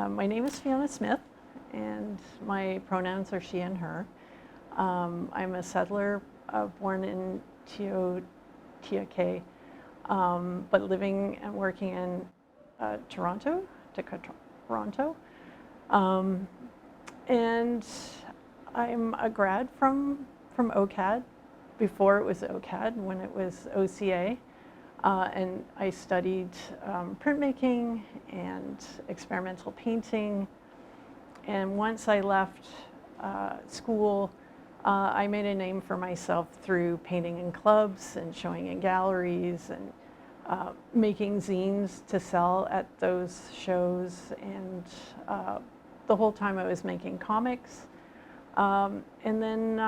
My name is Fiona Smyth, and my pronouns are she and her. I'm a settler born in Teotihuacan, but living and working in Toronto. And I'm a grad from OCAD, before it was OCAD, when it was OCA. And I studied printmaking and experimental painting. And once I left school, I made a name for myself through painting in clubs and showing in galleries and making zines to sell at those shows. And the whole time I was making comics. And then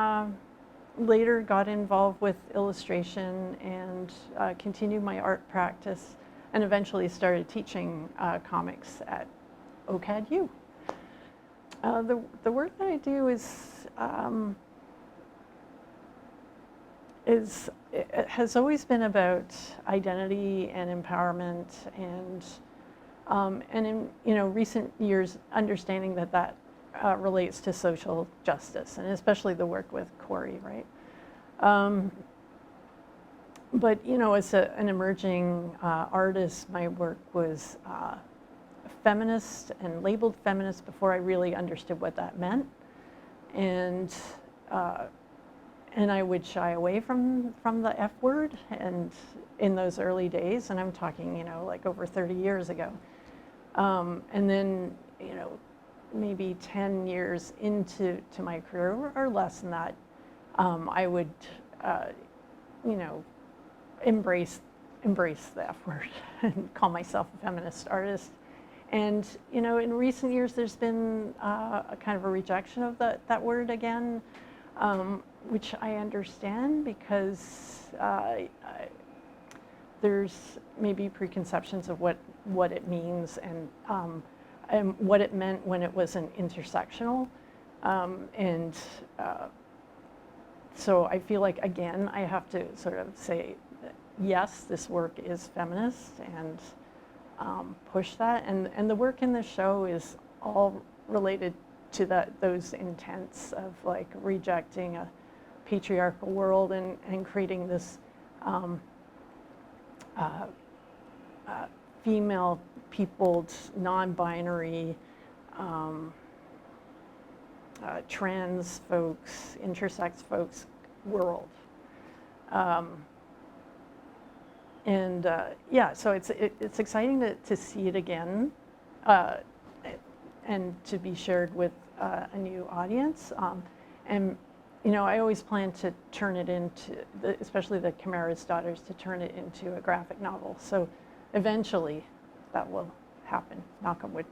later got involved with illustration and continued my art practice, and eventually started teaching comics at OCAD U. The work that I do it has always been about identity and empowerment, and in recent years understanding that relates to social justice, and especially the work with Cory, right? But as an emerging artist, my work was feminist and labeled feminist before I really understood what that meant, and I would shy away from the F word, and in those early days, and I'm talking like over 30 years ago, and then maybe 10 years into my career, or less than that, I would, embrace the F word and call myself a feminist artist. And in recent years, there's been a kind of a rejection of that word again, which I understand, because there's maybe preconceptions of what it means, and what it meant when it wasn't intersectional. So I feel like, again, I have to sort of say, yes, this work is feminist, and push that. And the work in the show is all related to those intents of like rejecting a patriarchal world and creating this female peopled, non-binary, trans folks, intersex folks world. Yeah, so it's exciting to see it again, and to be shared with a new audience. And I always plan to turn it into, especially the Chimera's Daughters, to turn it into a graphic novel. So eventually that will happen, knock on wood.